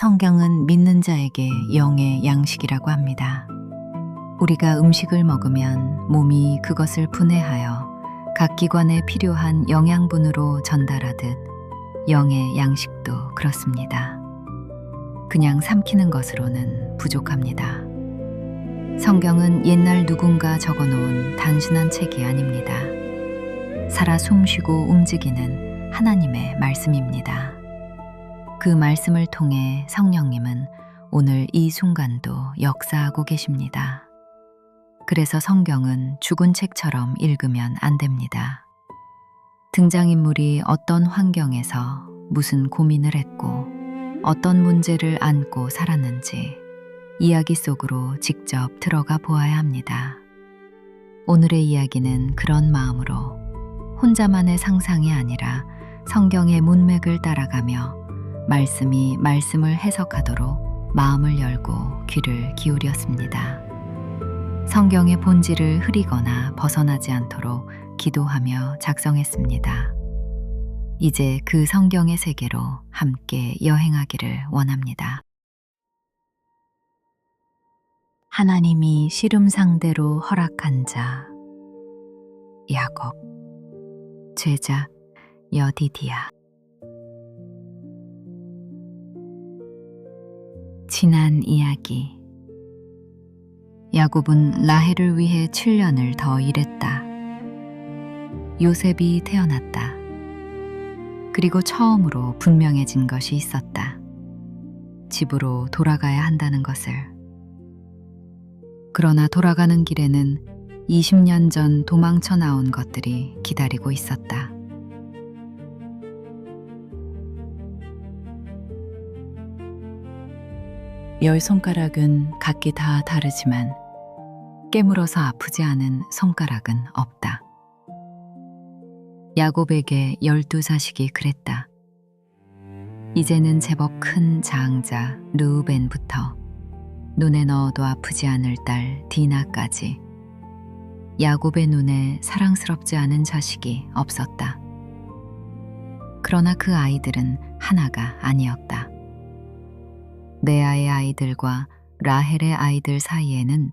성경은 믿는 자에게 영의 양식이라고 합니다. 우리가 음식을 먹으면 몸이 그것을 분해하여 각 기관에 필요한 영양분으로 전달하듯 영의 양식도 그렇습니다. 그냥 삼키는 것으로는 부족합니다. 성경은 옛날 누군가 적어놓은 단순한 책이 아닙니다. 살아 숨쉬고 움직이는 하나님의 말씀입니다. 그 말씀을 통해 성령님은 오늘 이 순간도 역사하고 계십니다. 그래서 성경은 죽은 책처럼 읽으면 안 됩니다. 등장인물이 어떤 환경에서 무슨 고민을 했고 어떤 문제를 안고 살았는지 이야기 속으로 직접 들어가 보아야 합니다. 오늘의 이야기는 그런 마음으로 혼자만의 상상이 아니라 성경의 문맥을 따라가며 말씀이 말씀을 해석하도록 마음을 열고 귀를 기울였습니다. 성경의 본질을 흐리거나 벗어나지 않도록 기도하며 작성했습니다. 이제 그 성경의 세계로 함께 여행하기를 원합니다. 하나님이 씨름 상대로 허락한 자 야곱, 제자 여디디야. 지난 이야기. 야곱은 라헬을 위해 7년을 더 일했다. 요셉이 태어났다. 그리고 처음으로 분명해진 것이 있었다. 집으로 돌아가야 한다는 것을. 그러나 돌아가는 길에는 20년 전 도망쳐 나온 것들이 기다리고 있었다. 열 손가락은 각기 다 다르지만 깨물어서 아프지 않은 손가락은 없다. 야곱에게 12자식이 그랬다. 이제는 제법 큰 장자 르우벤부터 눈에 넣어도 아프지 않을 딸 디나까지 야곱의 눈에 사랑스럽지 않은 자식이 없었다. 그러나 그 아이들은 하나가 아니었다. 레아의 아이들과 라헬의 아이들 사이에는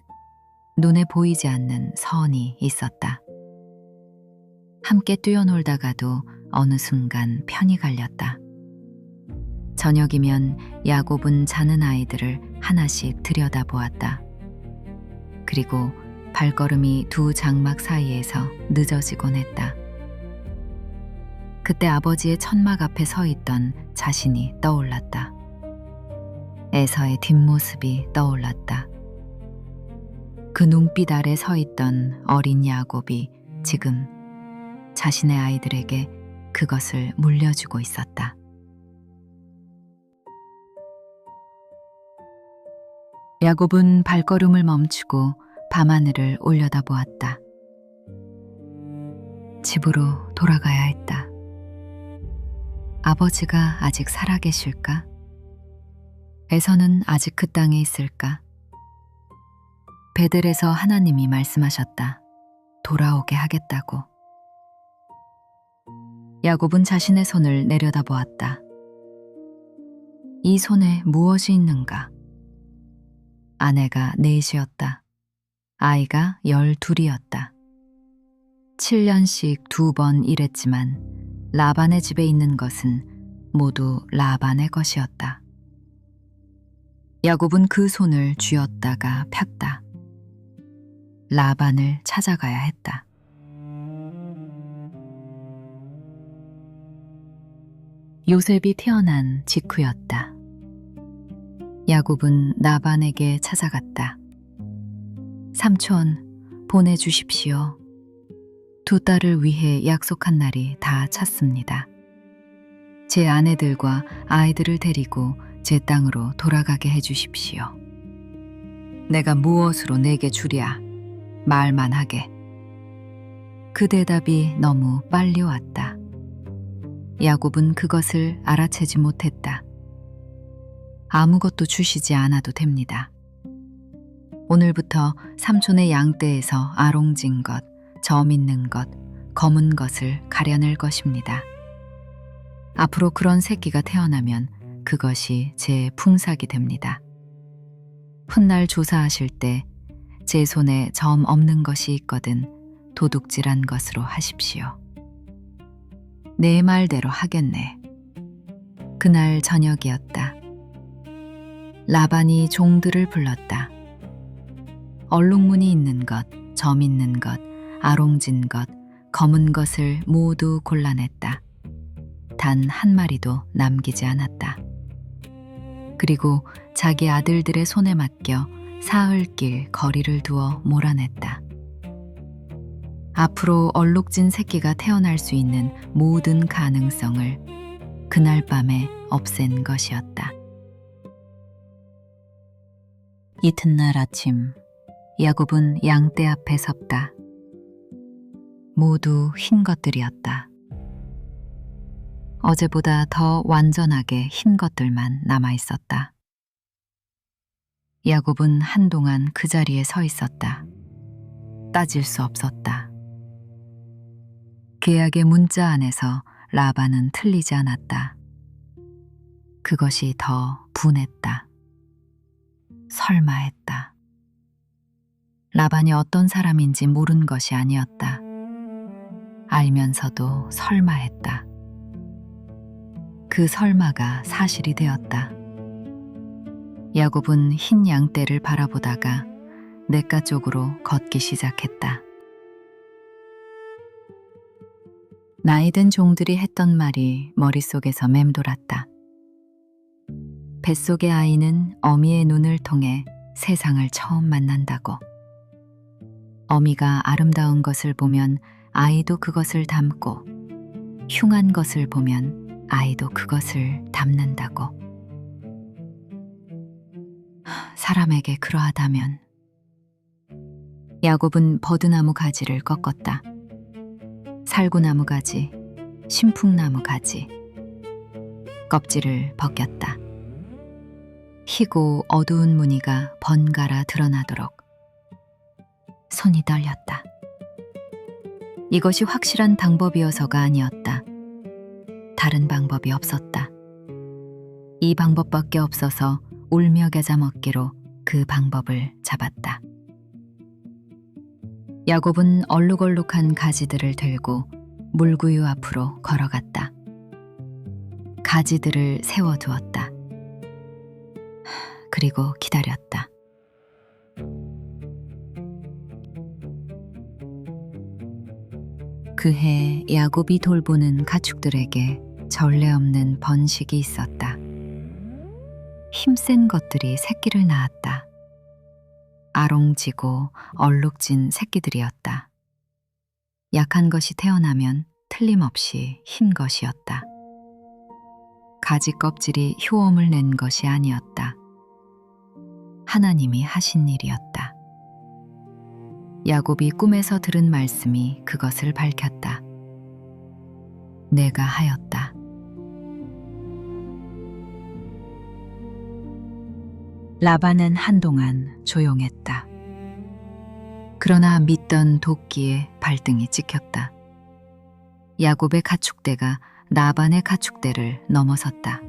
눈에 보이지 않는 선이 있었다. 함께 뛰어놀다가도 어느 순간 편이 갈렸다. 저녁이면 야곱은 자는 아이들을 하나씩 들여다보았다. 그리고 발걸음이 두 장막 사이에서 늦어지곤 했다. 그때 아버지의 천막 앞에 서 있던 자신이 떠올랐다. 에서의 뒷모습이 떠올랐다. 그 눈빛 아래 서 있던 어린 야곱이 지금 자신의 아이들에게 그것을 물려주고 있었다. 야곱은 발걸음을 멈추고 밤하늘을 올려다보았다. 집으로 돌아가야 했다. 아버지가 아직 살아계실까? 에서는 아직 그 땅에 있을까? 베델에서 하나님이 말씀하셨다. 돌아오게 하겠다고. 야곱은 자신의 손을 내려다보았다. 이 손에 무엇이 있는가? 아내가 넷이었다. 아이가 12이었다. 7년씩 2번 일했지만 라반의 집에 있는 것은 모두 라반의 것이었다. 야곱은 그 손을 쥐었다가 폈다. 라반을 찾아가야 했다. 요셉이 태어난 직후였다. 야곱은 라반에게 찾아갔다. 삼촌, 보내주십시오. 두 딸을 위해 약속한 날이 다 찼습니다. 제 아내들과 아이들을 데리고 제 땅으로 돌아가게 해주십시오. 내가 무엇으로 내게 주랴? 말만 하게. 그 대답이 너무 빨리 왔다. 야곱은 그것을 알아채지 못했다. 아무것도 주시지 않아도 됩니다. 오늘부터 삼촌의 양떼에서 아롱진 것, 점 있는 것, 검은 것을 가려낼 것입니다. 앞으로 그런 새끼가 태어나면 그것이 제 품삯이 됩니다. 훗날 조사하실 때 제 손에 점 없는 것이 있거든 도둑질한 것으로 하십시오. 내 말대로 하겠네. 그날 저녁이었다. 라반이 종들을 불렀다. 얼룩무늬 있는 것, 점 있는 것, 아롱진 것, 검은 것을 모두 골라냈다. 단 한 마리도 남기지 않았다. 그리고 자기 아들들의 손에 맡겨 사흘길 거리를 두어 몰아냈다. 앞으로 얼룩진 새끼가 태어날 수 있는 모든 가능성을 그날 밤에 없앤 것이었다. 이튿날 아침, 야곱은 양떼 앞에 섰다. 모두 흰 것들이었다. 어제보다 더 완전하게 흰 것들만 남아 있었다. 야곱은 한동안 그 자리에 서 있었다. 따질 수 없었다. 계약의 문자 안에서 라반은 틀리지 않았다. 그것이 더 분했다. 설마 했다. 라반이 어떤 사람인지 모른 것이 아니었다. 알면서도 설마 했다. 그 설마가 사실이 되었다. 야곱은 흰 양떼를 바라보다가 냇가 쪽으로 걷기 시작했다. 나이든 종들이 했던 말이 머릿속에서 맴돌았다. 뱃속의 아이는 어미의 눈을 통해 세상을 처음 만난다고. 어미가 아름다운 것을 보면 아이도 그것을 담고, 흉한 것을 보면 아이도 그것을 담는다고. 사람에게 그러하다면. 야곱은 버드나무 가지를 꺾었다. 살구나무 가지, 신풍나무 가지. 껍질을 벗겼다. 희고 어두운 무늬가 번갈아 드러나도록. 손이 떨렸다. 이것이 확실한 방법이어서가 아니었다. 다른 방법이 없었다. 이 방법밖에 없어서 울며 겨자 먹기로 그 방법을 잡았다. 야곱은 얼룩얼룩한 가지들을 들고 물구유 앞으로 걸어갔다. 가지들을 세워두었다. 그리고 기다렸다. 그해 야곱이 돌보는 가축들에게 전례 없는 번식이 있었다. 힘센 것들이 새끼를 낳았다. 아롱지고 얼룩진 새끼들이었다. 약한 것이 태어나면 틀림없이 흰 것이었다. 가지 껍질이 효험을 낸 것이 아니었다. 하나님이 하신 일이었다. 야곱이 꿈에서 들은 말씀이 그것을 밝혔다. 내가 하였다. 라반은 한동안 조용했다. 그러나 믿던 도끼에 발등이 찍혔다. 야곱의 가축대가 라반의 가축대를 넘어섰다.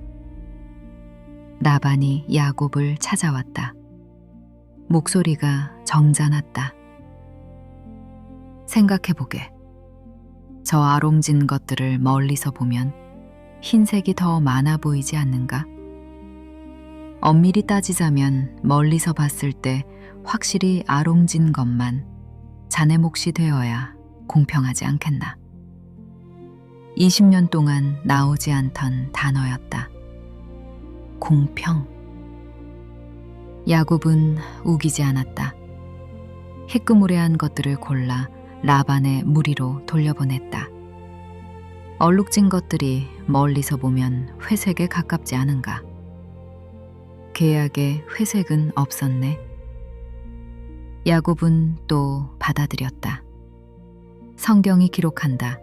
라반이 야곱을 찾아왔다. 목소리가 정잔했다. 생각해보게. 저 아롱진 것들을 멀리서 보면 흰색이 더 많아 보이지 않는가? 엄밀히 따지자면 멀리서 봤을 때 확실히 아롱진 것만 자네 몫이 되어야 공평하지 않겠나. 20년 동안 나오지 않던 단어였다. 공평. 야곱은 우기지 않았다. 희끄무레한 것들을 골라 라반의 무리로 돌려보냈다. 얼룩진 것들이 멀리서 보면 회색에 가깝지 않은가. 계약에 회색은 없었네. 야곱은 또 받아들였다. 성경이 기록한다.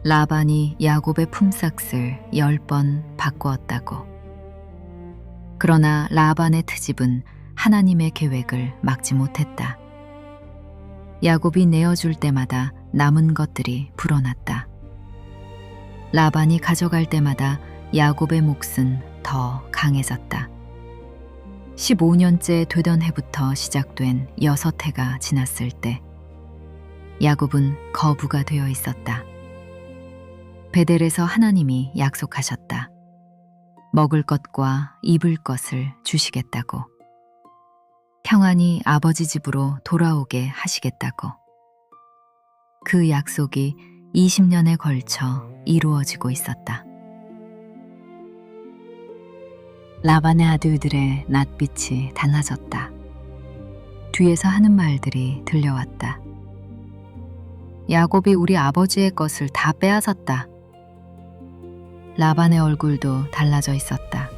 라반이 야곱의 품삯을 10번 바꾸었다고. 그러나 라반의 트집은 하나님의 계획을 막지 못했다. 야곱이 내어줄 때마다 남은 것들이 불어났다. 라반이 가져갈 때마다 야곱의 몫은 더 강해졌다. 15년째 되던 해부터 시작된 6해가 지났을 때 야곱은 거부가 되어 있었다. 베델에서 하나님이 약속하셨다. 먹을 것과 입을 것을 주시겠다고. 평안히 아버지 집으로 돌아오게 하시겠다고. 그 약속이 20년에 걸쳐 이루어지고 있었다. 라반의 아들들의 낯빛이 달라졌다. 뒤에서 하는 말들이 들려왔다. 야곱이 우리 아버지의 것을 다 빼앗았다. 라반의 얼굴도 달라져 있었다.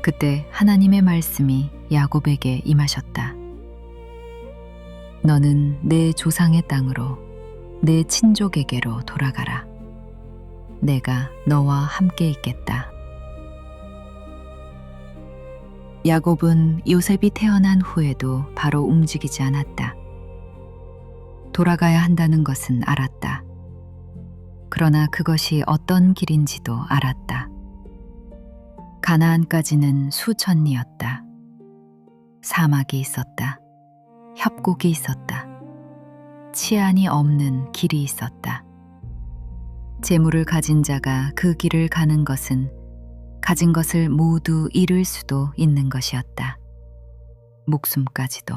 그때 하나님의 말씀이 야곱에게 임하셨다. 너는 내 조상의 땅으로 내 친족에게로 돌아가라. 내가 너와 함께 있겠다. 야곱은 요셉이 태어난 후에도 바로 움직이지 않았다. 돌아가야 한다는 것은 알았다. 그러나 그것이 어떤 길인지도 알았다. 가나안까지는 수천 리였다. 사막이 있었다. 협곡이 있었다. 치안이 없는 길이 있었다. 재물을 가진 자가 그 길을 가는 것은 가진 것을 모두 잃을 수도 있는 것이었다. 목숨까지도.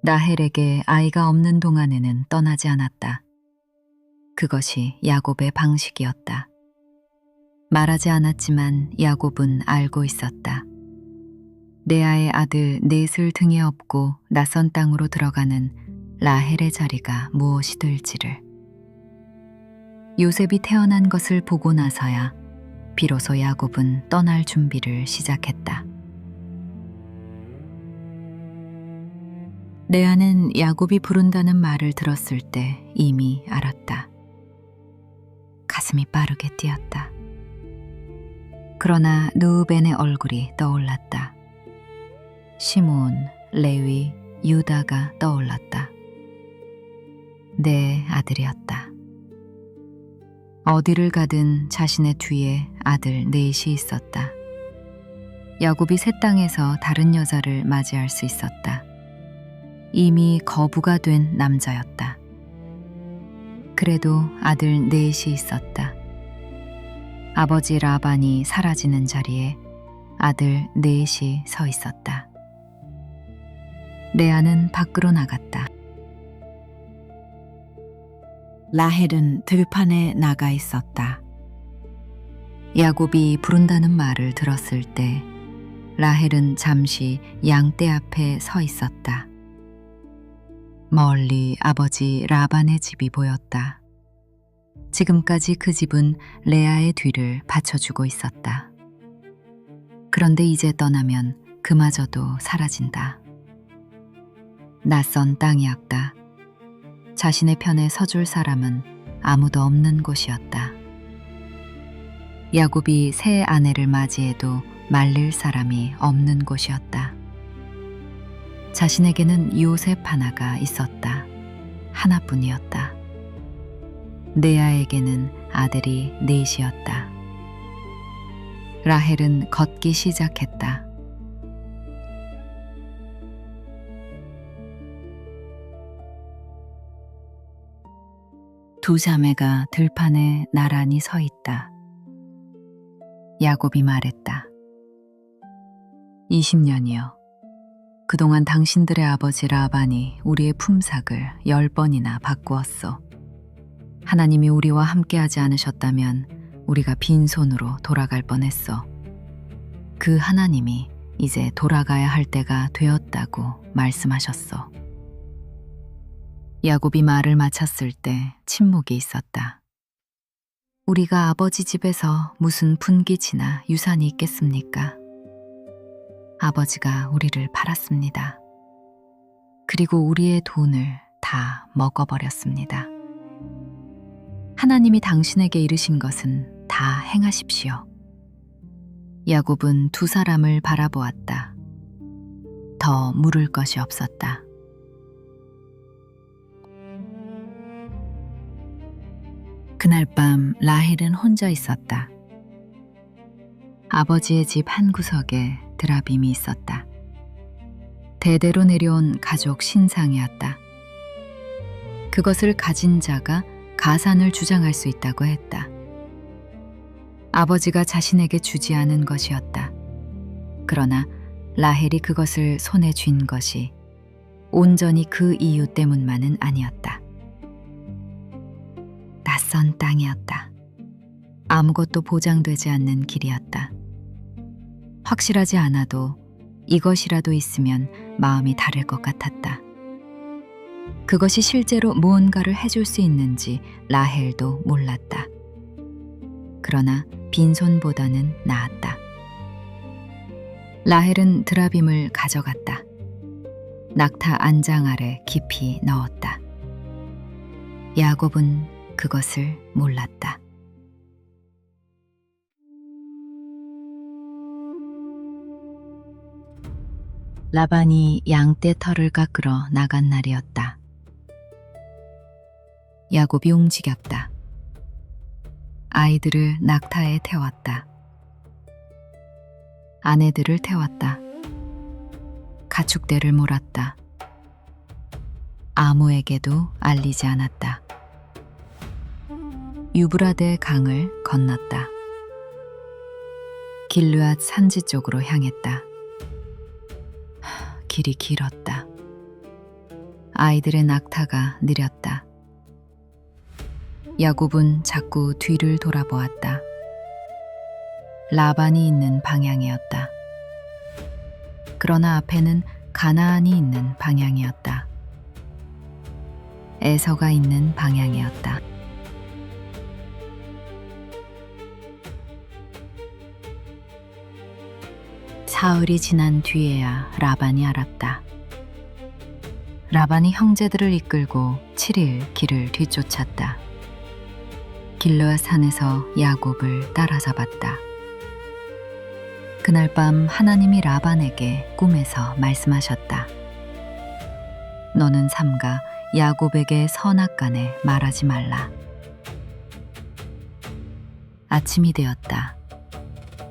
라헬에게 아이가 없는 동안에는 떠나지 않았다. 그것이 야곱의 방식이었다. 말하지 않았지만 야곱은 알고 있었다. 레아의 아들 넷을 등에 업고 낯선 땅으로 들어가는 라헬의 자리가 무엇이 될지를. 요셉이 태어난 것을 보고 나서야 비로소 야곱은 떠날 준비를 시작했다. 레아는 야곱이 부른다는 말을 들었을 때 이미 알았다. 가슴이 빠르게 뛰었다. 그러나 르우벤의 얼굴이 떠올랐다. 시므온, 레위, 유다가 떠올랐다. 내 아들이었다. 어디를 가든 자신의 뒤에 아들 넷이 있었다. 야곱이 새 땅에서 다른 여자를 맞이할 수 있었다. 이미 거부가 된 남자였다. 그래도 아들 넷이 있었다. 아버지 라반이 사라지는 자리에 아들 넷이 서 있었다. 레아는 밖으로 나갔다. 라헬은 들판에 나가 있었다. 야곱이 부른다는 말을 들었을 때 라헬은 잠시 양떼 앞에 서 있었다. 멀리 아버지 라반의 집이 보였다. 지금까지 그 집은 레아의 뒤를 받쳐주고 있었다. 그런데 이제 떠나면 그마저도 사라진다. 낯선 땅이었다. 자신의 편에 서줄 사람은 아무도 없는 곳이었다. 야곱이 새 아내를 맞이해도 말릴 사람이 없는 곳이었다. 자신에게는 요셉 하나가 있었다. 하나뿐이었다. 레아에게는 아들이 넷이었다. 라헬은 걷기 시작했다. 두 자매가 들판에 나란히 서 있다. 야곱이 말했다. 20년이여. 그동안 당신들의 아버지 라반이 우리의 품삯을 10번이나 바꾸었소. 하나님이 우리와 함께하지 않으셨다면 우리가 빈손으로 돌아갈 뻔했소. 그 하나님이 이제 돌아가야 할 때가 되었다고 말씀하셨소. 야곱이 말을 마쳤을 때 침묵이 있었다. 우리가 아버지 집에서 무슨 분깃이나 유산이 있겠습니까? 아버지가 우리를 팔았습니다. 그리고 우리의 돈을 다 먹어버렸습니다. 하나님이 당신에게 이르신 것은 다 행하십시오. 야곱은 두 사람을 바라보았다. 더 물을 것이 없었다. 그날 밤 라헬은 혼자 있었다. 아버지의 집 한 구석에 드라빔이 있었다. 대대로 내려온 가족 신상이었다. 그것을 가진 자가 가산을 주장할 수 있다고 했다. 아버지가 자신에게 주지 않은 것이었다. 그러나 라헬이 그것을 손에 쥔 것이 온전히 그 이유 때문만은 아니었다. 낯선 땅이었다. 아무것도 보장되지 않는 길이었다. 확실하지 않아도 이것이라도 있으면 마음이 다를 것 같았다. 그것이 실제로 무언가를 해줄 수 있는지 라헬도 몰랐다. 그러나 빈손보다는 나았다. 라헬은 드라빔을 가져갔다. 낙타 안장 아래 깊이 넣었다. 야곱은 그것을 몰랐다. 라반이 양떼 털을 깎으러 나간 날이었다. 야곱이 움직였다. 아이들을 낙타에 태웠다. 아내들을 태웠다. 가축대를 몰았다. 아무에게도 알리지 않았다. 유브라데 강을 건넜다. 길르앗 산지 쪽으로 향했다. 길이 길었다. 아이들의 낙타가 느렸다. 야곱은 자꾸 뒤를 돌아보았다. 라반이 있는 방향이었다. 그러나 앞에는 가나안이 있는 방향이었다. 에서가 있는 방향이었다. 사흘이 지난 뒤에야 라반이 알았다. 라반이 형제들을 이끌고 7일 길을 뒤쫓았다. 길르앗 산에서 야곱을 따라잡았다. 그날 밤 하나님이 라반에게 꿈에서 말씀하셨다. 너는 삼가 야곱에게 선악간에 말하지 말라. 아침이 되었다.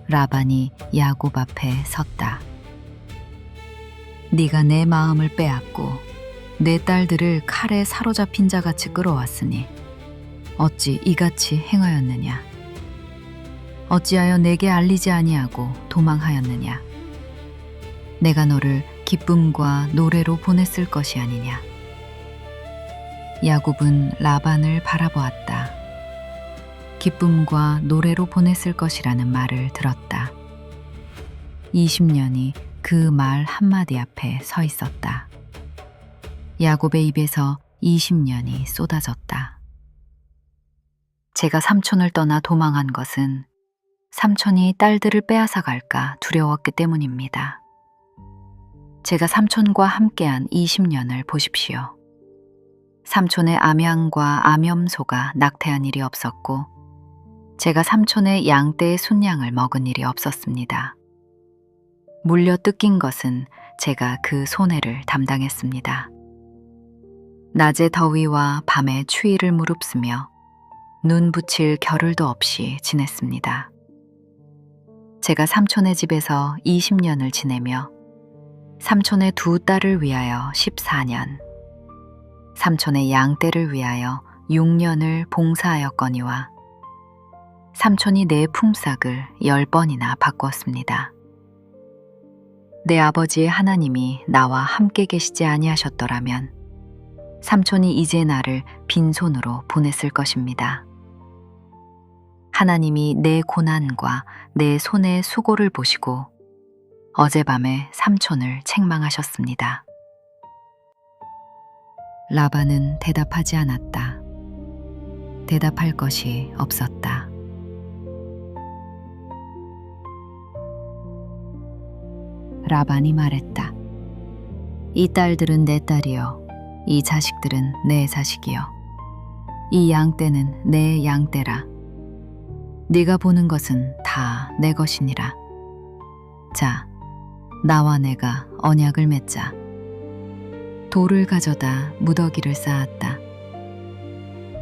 라반이 야곱 앞에 섰다. 네가 내 마음을 빼앗고 내 딸들을 칼에 사로잡힌 자같이 끌어왔으니 어찌 이같이 행하였느냐? 어찌하여 내게 알리지 아니하고 도망하였느냐? 내가 너를 기쁨과 노래로 보냈을 것이 아니냐? 야곱은 라반을 바라보았다. 기쁨과 노래로 보냈을 것이라는 말을 들었다. 20년이 그 말 한마디 앞에 서 있었다. 야곱의 입에서 20년이 쏟아졌다. 제가 삼촌을 떠나 도망한 것은 삼촌이 딸들을 빼앗아 갈까 두려웠기 때문입니다. 제가 삼촌과 함께한 20년을 보십시오. 삼촌의 암양과 암염소가 낙태한 일이 없었고 제가 삼촌의 양떼의 순양을 먹은 일이 없었습니다. 물려 뜯긴 것은 제가 그 손해를 담당했습니다. 낮의 더위와 밤의 추위를 무릅쓰며 눈 붙일 겨를도 없이 지냈습니다. 제가 삼촌의 집에서 20년을 지내며 삼촌의 두 딸을 위하여 14년, 삼촌의 양떼를 위하여 6년을 봉사하였거니와 삼촌이 내 품삯을 10번이나 바꾸었습니다. 내 아버지의 하나님이 나와 함께 계시지 아니하셨더라면 삼촌이 이제 나를 빈손으로 보냈을 것입니다. 하나님이 내 고난과 내 손의 수고를 보시고 어젯밤에 삼촌을 책망하셨습니다. 라반은 대답하지 않았다. 대답할 것이 없었다. 라반이 말했다. 이 딸들은 내 딸이요, 이 자식들은 내 자식이요, 이 양떼는 내 양떼라. 네가 보는 것은 다 내 것이니라. 자, 나와 내가 언약을 맺자. 돌을 가져다 무더기를 쌓았다.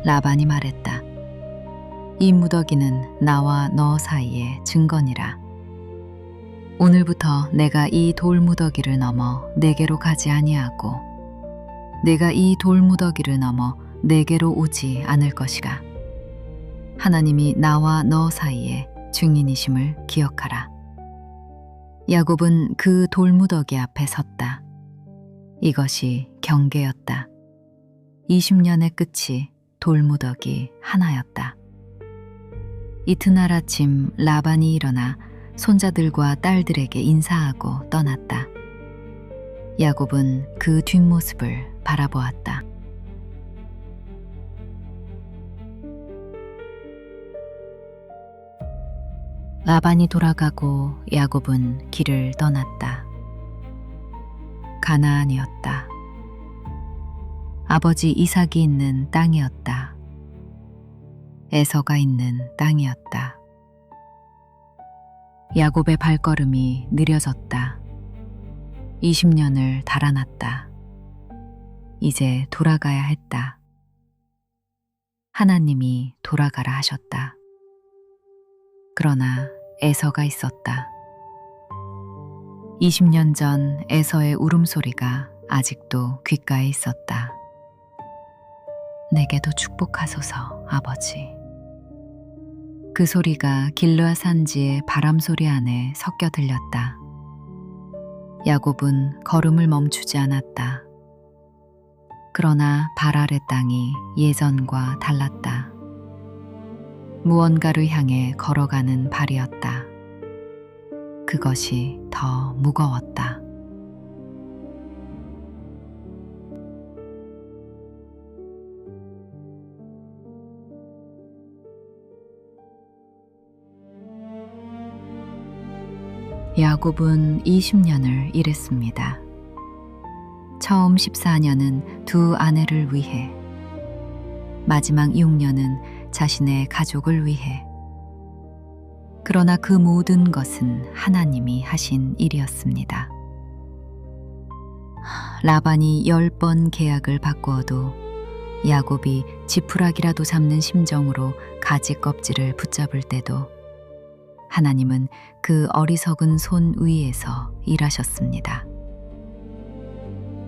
라반이 말했다. 이 무더기는 나와 너 사이의 증거니라. 오늘부터 내가 이 돌무더기를 넘어 내게로 가지 아니하고 내가 이 돌무더기를 넘어 내게로 오지 않을 것이라. 하나님이 나와 너 사이에 증인이심을 기억하라. 야곱은 그 돌무더기 앞에 섰다. 이것이 경계였다. 20년의 끝이 돌무더기 하나였다. 이튿날 아침 라반이 일어나 손자들과 딸들에게 인사하고 떠났다. 야곱은 그 뒷모습을 바라보았다. 라반이 돌아가고 야곱은 길을 떠났다. 가나안이었다. 아버지 이삭이 있는 땅이었다. 에서가 있는 땅이었다. 야곱의 발걸음이 느려졌다. 20년을 달아났다. 이제 돌아가야 했다. 하나님이 돌아가라 하셨다. 그러나 에서가 있었다. 20년 전 에서의 울음소리가 아직도 귓가에 있었다. 내게도 축복하소서, 아버지. 그 소리가 길르앗 산지의 바람소리 안에 섞여 들렸다. 야곱은 걸음을 멈추지 않았다. 그러나 발 아래 땅이 예전과 달랐다. 무언가를 향해 걸어가는 발이었다. 그것이 더 무거웠다. 야곱은 20년을 일했습니다. 처음 14년은 두 아내를 위해, 마지막 6년은 자신의 가족을 위해. 그러나 그 모든 것은 하나님이 하신 일이었습니다. 라반이 10번 계약을 바꾸어도 야곱이 지푸라기라도 잡는 심정으로 가지 껍질을 붙잡을 때도 하나님은 그 어리석은 손 위에서 일하셨습니다.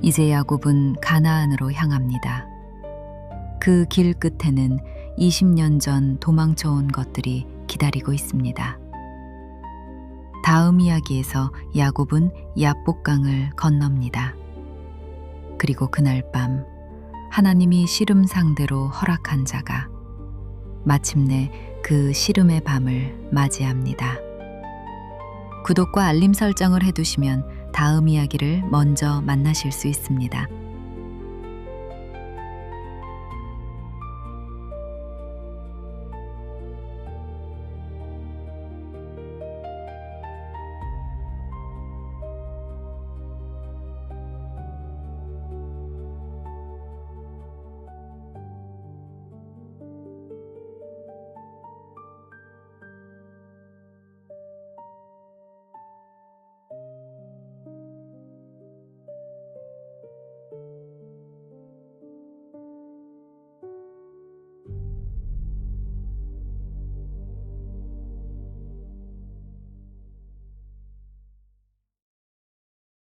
이제 야곱은 가나안으로 향합니다. 그 길 끝에는 20년 전 도망쳐온 것들이 기다리고 있습니다. 다음 이야기에서 야곱은 야복강을 건넙니다. 그리고 그날 밤 하나님이 씨름 상대로 허락한 자가 마침내 그 씨름의 밤을 맞이합니다. 구독과 알림 설정을 해두시면 다음 이야기를 먼저 만나실 수 있습니다.